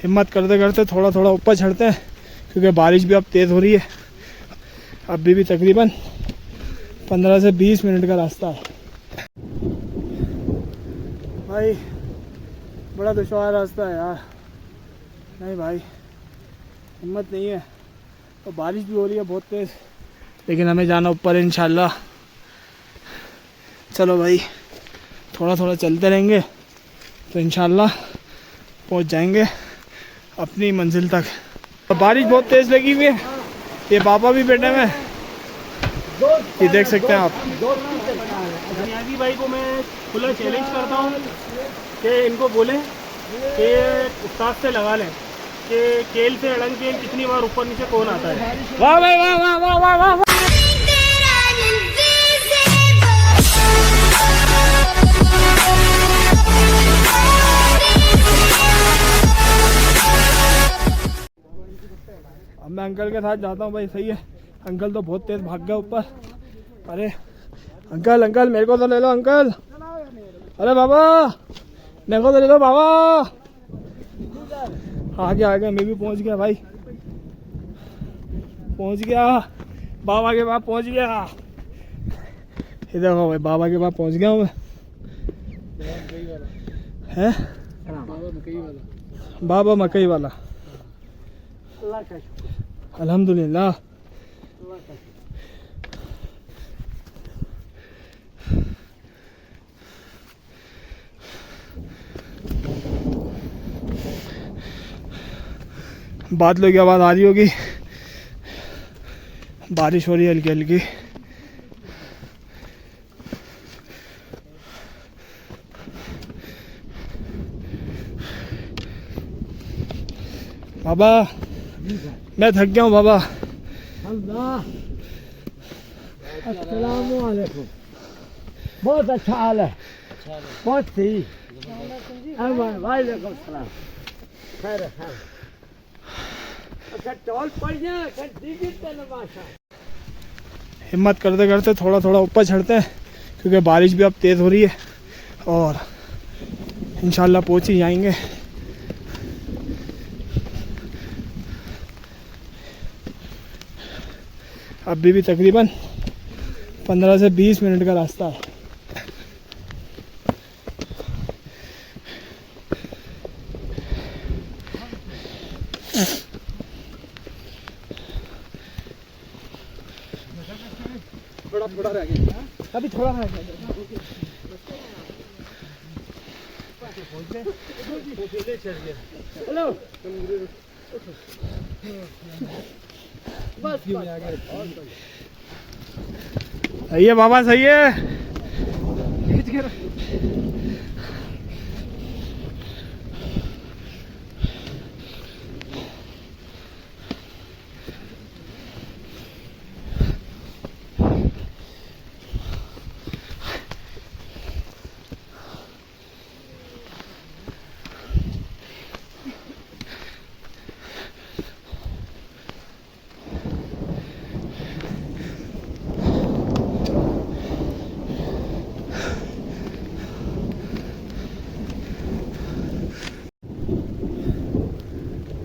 हिम्मत करते करते थोड़ा थोड़ा ऊपर चढ़ते हैं, क्योंकि बारिश भी अब तेज़ हो रही है। अभी भी तकरीबन 15 से 20 मिनट का रास्ता है। भाई बड़ा दुश्वार रास्ता है यार। नहीं भाई, हिम्मत नहीं है। तो बारिश भी हो रही है बहुत तेज़, लेकिन हमें जाना ऊपर है इंशाल्लाह। चलो भाई, थोड़ा थोड़ा चलते रहेंगे तो इंशाल्लाह पहुंच जाएंगे अपनी मंजिल तक। बारिश बहुत तेज़ लगी हुई है। ये बाबा भी बैठे हुए हैं, ये देख सकते हैं आप। बुनियादी भाई को मैं खुला चैलेंज करता हूँ कि इनको बोलें कि उस्ताद से लगा लें कि केल से अड़ंग के कितनी बार ऊपर नीचे कौन आता है। वाह भाई वाह वाह वाह वाह वाह वाह। अब मैं अंकल के साथ जाता हूँ भाई। सही है, अंकल तो बहुत तेज भाग गया ऊपर। अरे अंकल अंकल मेरे को तो ले लो अंकल। अरे बाबा मेरे को तो ले लो बाबा। आगे आगे मैं भी पहुंच गया भाई, पहुंच गया बाबा के पास पहुंच गया। ये देखो भाई, बाबा के पास पहुंच गया हूँ मैं। हैं बाबा मकई वाला। अल्हम्दुलिल्लाह। बादलों की आवाज़ आ रही होगी, बारिश हो रही है हल्की हल्की। बाबा मैं थक गया हूँ बाबा। अस्सलामुअलैकुम। बहुत अच्छा हाल है, बहुत सही। वालेकुम सलाम। खैर खैर। अच्छा टॉल पड़ जाए, अच्छा दिखते न माशा। हिम्मत करते करते थोड़ा थोड़ा ऊपर चढ़ते हैं, क्योंकि बारिश भी अब तेज़ हो रही है और इंशाल्लाह पहुंच ही जाएंगे। अभी भी तकरीबन 15 से 20 मिनट का रास्ता है। थोड़ा रह गया, अभी थोड़ा रह गया। हेलो सही है बाबा, सही है।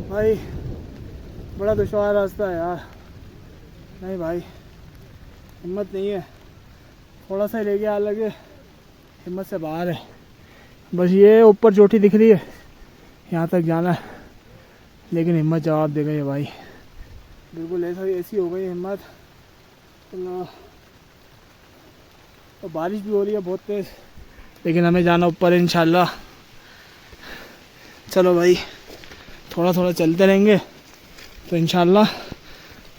भाई बड़ा दुश्वार रास्ता है यार। नहीं भाई, हिम्मत नहीं है। थोड़ा सा ही ले गया, हालांकि हिम्मत से बाहर है। बस ये ऊपर चोटी दिख रही है, यहाँ तक जाना है, लेकिन हिम्मत जवाब दे गई है भाई। बिल्कुल ऐसी हो गई है हिम्मत। तो बारिश भी हो रही है बहुत तेज़, लेकिन हमें जाना ऊपर है इंशाल्लाह। चलो भाई, थोड़ा थोड़ा चलते रहेंगे तो इंशाल्लाह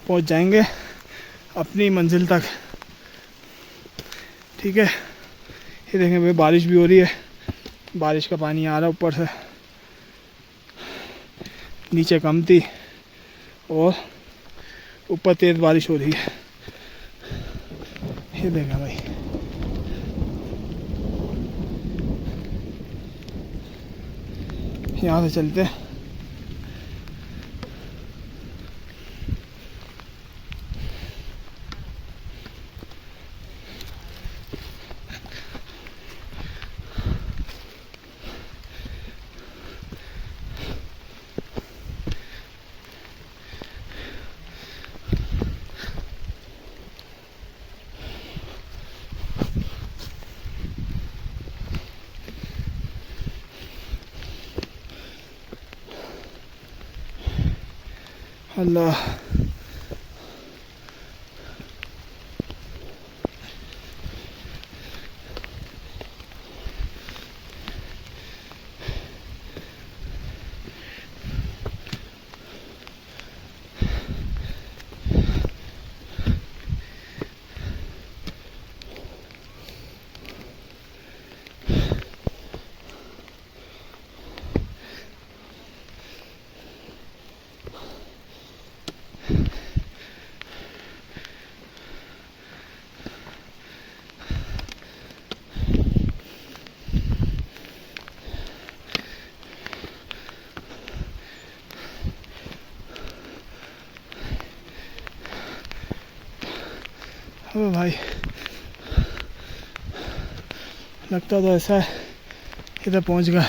पहुंच जाएंगे अपनी मंजिल तक। ठीक है, ये देखें भाई, बारिश भी हो रही है। बारिश का पानी आ रहा है ऊपर से, नीचे कम थी और ऊपर तेज़ बारिश हो रही है। ये देखें भाई, यहाँ से चलते हैं। अल्लाह। ओ भाई, लगता तो ऐसा है इधर पहुंच गया।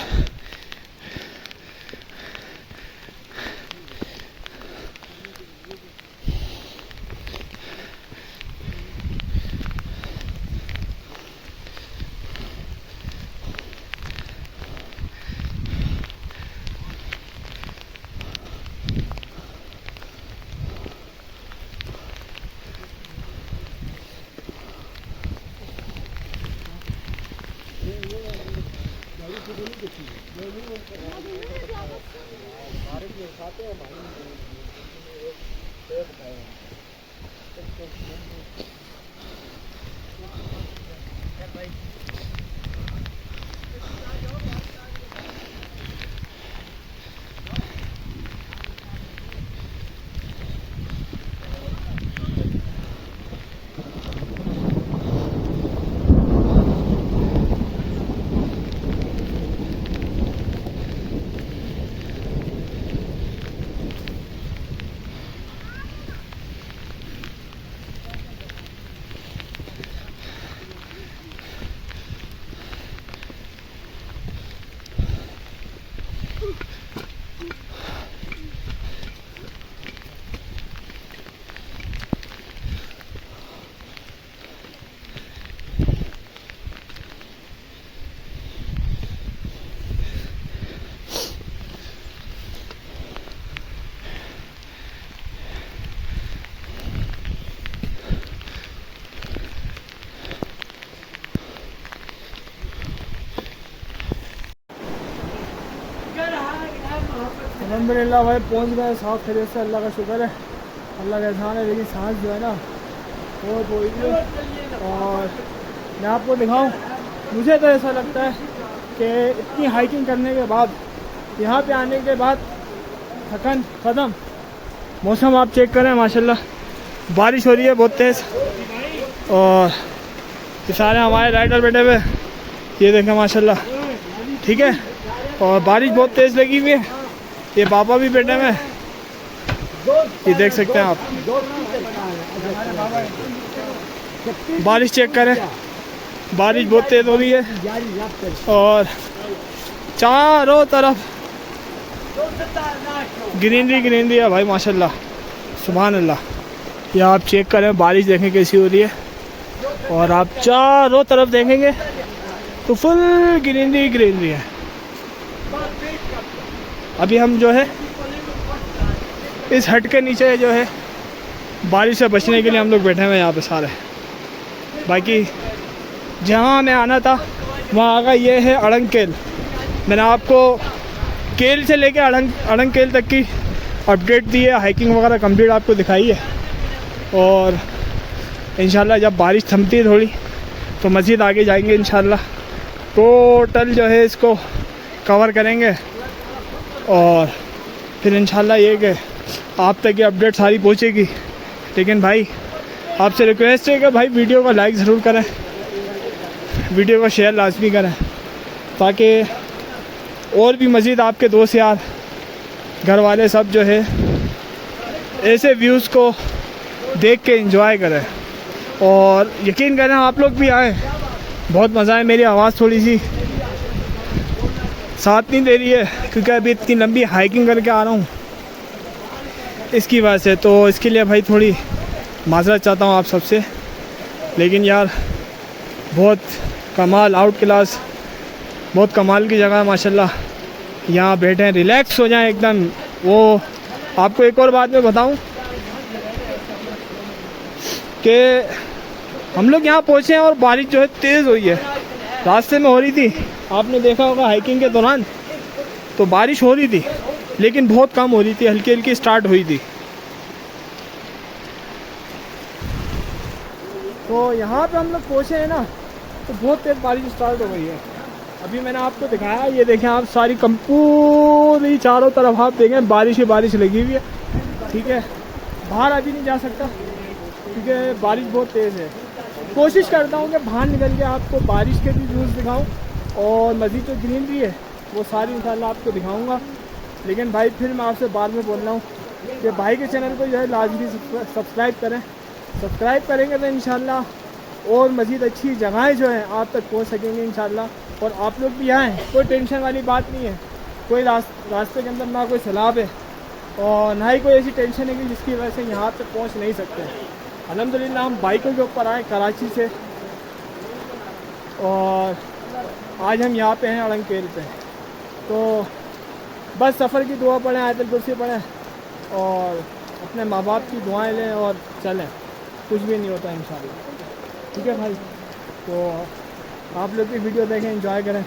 अल्हम्दुलिल्लाह भाई पहुंच गए साफ खैरियत से, अल्लाह का शुक्र है, अल्लाह का एहसान है। लेकिन सांस जो है ना बहुत हो रही है। और मैं आपको दिखाऊं, मुझे तो ऐसा लगता है कि इतनी हाइकिंग करने के बाद, यहाँ पे आने के बाद थकन ख़त्म। मौसम आप चेक करें, माशाल्लाह बारिश हो रही है बहुत तेज़। और ये सारे हमारे राइडर बैठे हुए, ये देखें माशाल्लाह, ठीक है। और बारिश बहुत तेज़ लगी हुई है। ये पापा भी बैठे हुए, ये देख सकते हैं आप। बारिश चेक करें, बारिश बहुत तेज़ हो रही है और चारों तरफ ग्रीनरी ग्रीनरी है भाई माशाल्लाह, सुभान अल्लाह। ये आप चेक करें, बारिश देखें कैसी हो रही है। और आप चारों तरफ देखेंगे तो फुल ग्रीनरी ग्रीनरी है। अभी हम जो है इस हट के नीचे जो है बारिश से बचने के लिए हम लोग बैठे हुए हैं यहाँ पे सारे। बाकी जहाँ हमें आना था वहाँ आगा ये है अड़ंगकेल। मैंने आपको केल से लेके अड़ंगकेल तक की अपडेट दी है, हाइकिंग वगैरह कंप्लीट आपको दिखाई है। और इंशाल्लाह जब बारिश थमती है थोड़ी तो मज़ीद आगे जाएंगे इंशाल्लाह। टोटल जो है इसको कवर करेंगे और फिर इंशाल्लाह ये कि आप तक ये अपडेट सारी पहुंचेगी। लेकिन भाई आपसे रिक्वेस्ट है कि भाई वीडियो को लाइक ज़रूर करें, वीडियो को शेयर लाजमी करें, ताकि और भी मज़ीद आपके दोस्त यार घर वाले सब जो है ऐसे व्यूज़ को देख के एंजॉय करें। और यकीन करें आप लोग भी आए, बहुत मज़ा है। मेरी आवाज़ थोड़ी सी साथ नहीं दे रही है क्योंकि अभी इतनी लंबी हाइकिंग करके आ रहा हूँ इसकी वजह से, तो इसके लिए भाई थोड़ी माज़रत चाहता हूँ आप सबसे। लेकिन यार बहुत कमाल, आउट क्लास, बहुत कमाल की जगह है माशाल्लाह। यहाँ बैठें, रिलैक्स हो जाएं एकदम, वो आपको एक और बात मैं बताऊं कि हम लोग यहाँ पहुँचे हैं और बारिश जो है तेज़ हुई है। रास्ते में हो रही थी, आपने देखा होगा हाइकिंग के दौरान, तो बारिश हो रही थी लेकिन बहुत कम हो रही थी, हल्की हल्की स्टार्ट हुई थी। तो यहाँ पे हम लोग पहुँचे हैं ना, तो बहुत तेज़ बारिश स्टार्ट हो गई है। अभी मैंने आपको दिखाया, ये देखें आप, सारी पूरी चारों तरफ आप देखें बारिश ही बारिश लगी हुई है। ठीक है, बाहर अभी नहीं जा सकता क्योंकि बारिश बहुत तेज़ है। कोशिश करता हूँ कि बाहर निकल के आपको बारिश के भी व्यूज़ दिखाऊँ और मज़ीद जो ग्रीनरी है वो सारी इंशाल्लाह आपको दिखाऊँगा। लेकिन भाई फिर मैं आपसे बार में बोल रहा हूँ कि भाई के चैनल को जो है लाजमी सब्सक्राइब करें। सब्सक्राइब करेंगे तो इंशाल्लाह और मज़ीद अच्छी जगहें जो हैं आप तक पहुँच सकेंगे इंशाल्लाह। और आप लोग भी आएँ, कोई टेंशन वाली बात नहीं है। कोई रास्ते के अंदर ना कोई सैलाब है और ना ही कोई ऐसी टेंशन है कि जिसकी वजह से यहाँ तक पहुँच नहीं सकते। अल्हम्दुलिल्लाह हम बाइकों के ऊपर आए कराची से और आज हम यहाँ पे हैं अड़ंगकेल पे। तो बस सफ़र की दुआ पढ़ें, आयतुल कुर्सी पढ़ें और अपने माँ बाप की दुआएं लें और चलें, कुछ भी नहीं होता इंशाल्लाह। ठीक है भाई, तो आप लोग भी वीडियो देखें, एंजॉय करें।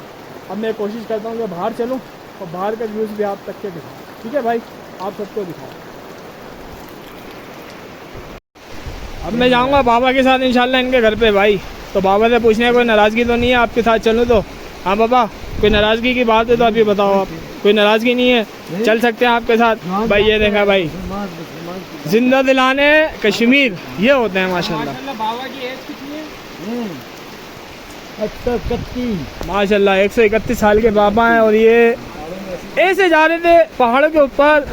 अब मैं कोशिश करता हूँ कि बाहर चलूँ और बाहर का व्यूज़ भी आप तक के दिखाऊँ। ठीक है भाई, आप सबको दिखाओ। अब मैं जाऊँगा बाबा के साथ इंशाल्लाह इनके घर पे भाई। तो बाबा से पूछने कोई नाराज़गी तो नहीं है आपके साथ चलूँ तो? हाँ बाबा, कोई नाराज़गी की बात है तो अभी बताओ आप। कोई नाराज़गी नहीं है, चल सकते हैं आपके साथ भाई। ये देखा भाई, जिंदा दिलाने कश्मीर ये होते हैं माशाल्लाह। बाबा की एज कितनी है? 131 माशाल्लाह 131 साल के बाबा हैं। और ये ऐसे जा रहे थे पहाड़ों के ऊपर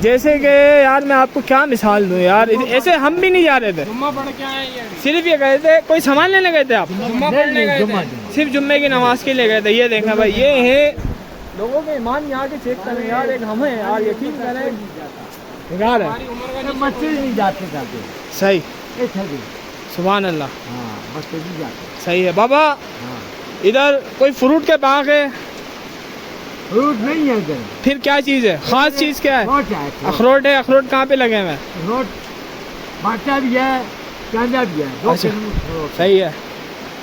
जैसे कि यार मैं आपको क्या मिसाल दूं यार, ऐसे हम भी नहीं जा रहे थे। जुम्मा पढ़ के आए यार? सिर्फ ये गए थे, कोई सामान लेने गए थे आप? जुम्मा पढ़ने गए थे? सिर्फ जुम्मे की नमाज के लिए गए थे। ये देखना भाई, ये है लोगों के ईमान यहाँ के चेक करें यार। एक हम है यार, यकीन करें बेकार है। बच्चे नहीं जाते जाते सही, सही सुभान अल्लाह। हाँ, बच्चे नहीं जाते। सही है बाबा। हाँ, इधर कोई फ्रूट के बाग है? फ्रूट नहीं है इधर। फिर क्या चीज़ है, ख़ास चीज़ क्या है? अखरोट है, अखरोट है। अखरोट कहाँ पे लगे हुए हैं? अखरोट बाटा भी है, गांजा भी है, दो अच्छा। किस्म के अखरोट। सही है।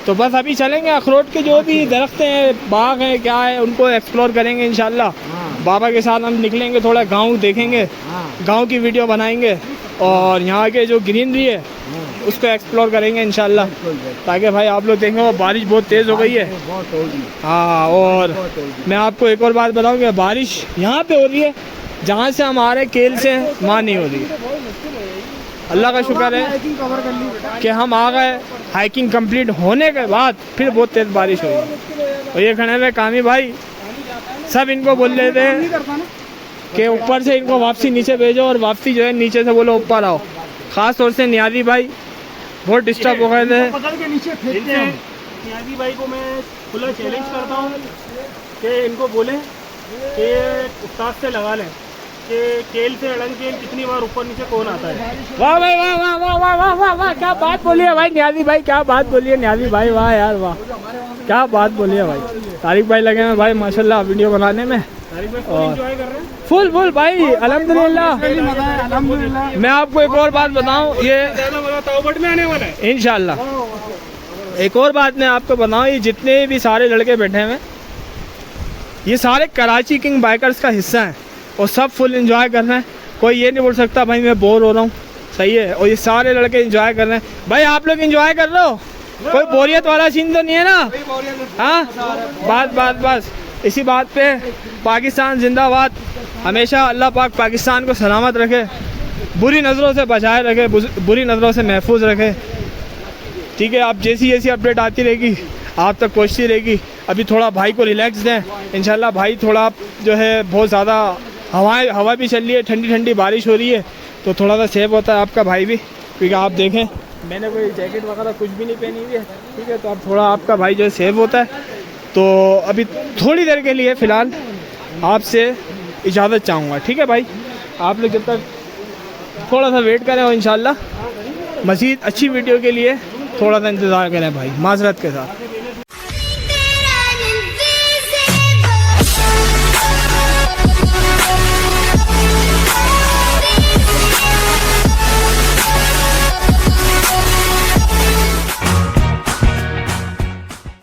तो बस अभी चलेंगे, अखरोट के जो भी दरख्त हैं, बाग हैं, क्या है, उनको एक्सप्लोर करेंगे इंशाल्लाह। हाँ, बाबा के साथ हम निकलेंगे, थोड़ा गांव देखेंगे, हाँ, गांव की वीडियो बनाएंगे और यहाँ के जो ग्रीनरी है हाँ, उसको एक्सप्लोर करेंगे इंशाल्लाह। बिल्कुल, बिल्कुल। ताकि भाई आप लोग देखें वो बारिश बहुत तेज़ हो गई है। बहुत होगी, हाँ, और बहुत होगी। मैं आपको एक और बात बताऊँ कि बारिश यहाँ पे हो रही है, जहाँ से हमारे केल से वहाँ नहीं हो रही है। अल्लाह का शुक्र है कि हम आ गए। हाइकिंग कंप्लीट होने के बाद फिर बहुत तेज़ बारिश हुई। और ये खड़े हुए कामी भाई सब इनको बोल रहे थे कि ऊपर से इनको वापसी नीचे भेजो और वापसी जो है नीचे से बोलो ऊपर आओ। ख़ास तौर से नियाजी भाई बहुत डिस्टर्ब हो गए थे। पकड़ के नीचे फेंकते हैं। नियाजी भाई को मैं खुला चैलेंज करता हूँ कि इनको बोलें कि उस्ताद से लगा लें कि केल से अड़ंगकेल कितनी बार ऊपर नीचे कौन आता है। वाह भाई, वाह वाह वाह वाह वाह वाह वाह, क्या बात बोली है भाई नियाजी भाई, क्या बात बोली है नियाजी भाई, वाह यार वाह, क्या बात बोली है भाई। तारिक भाई लगे हैं भाई माशाल्लाह वीडियो बनाने में। तारिक भाई फुल एंजॉय कर रहे हैं? फुल फुल भाई अल्हम्दुलिल्लाह। मैं आपको एक और बात बताऊं, ये ज़्यादा मज़ा ताउबट में आने वाला है इंशाल्लाह। एक और बात मैं आपको बताऊं, ये जितने भी सारे लड़के बैठे हैं ये सारे कराची किंग बाइकर्स का हिस्सा हैं और सब फुल एंजॉय कर रहे हैं। कोई ये नहीं बोल सकता भाई मैं बोर हो रहा हूँ। सही है, और ये सारे लड़के एंजॉय कर रहे हैं। भाई आप लोग एंजॉय कर रहे हो, कोई बोरियत वाला सीन तो नहीं है ना? हाँ, बस इसी बात पे पाकिस्तान जिंदाबाद। हमेशा अल्लाह पाक पाकिस्तान को सलामत रखे, बुरी नज़रों से बचाए रखे, बुरी नज़रों से महफूज रखे। ठीक है, आप जैसी जैसी अपडेट आती रहेगी आप तक पहुँचती रहेगी। अभी थोड़ा भाई को रिलैक्स दें इंशाल्लाह। भाई थोड़ा जो है बहुत ज़्यादा हवा भी चल रही है, ठंडी ठंडी बारिश हो रही है, तो थोड़ा सा सेफ होता है आपका भाई भी। क्योंकि आप देखें मैंने कोई जैकेट वगैरह कुछ भी नहीं पहनी हुई है। ठीक है, तो अब थोड़ा आपका भाई जो है सेफ होता है। तो अभी थोड़ी देर के लिए फ़िलहाल आपसे इजाज़त चाहूँगा। ठीक है भाई, आप लोग जब तक थोड़ा सा वेट करें और इंशाल्लाह मज़ीद अच्छी वीडियो के लिए थोड़ा सा इंतज़ार करें भाई, माज़रत के साथ।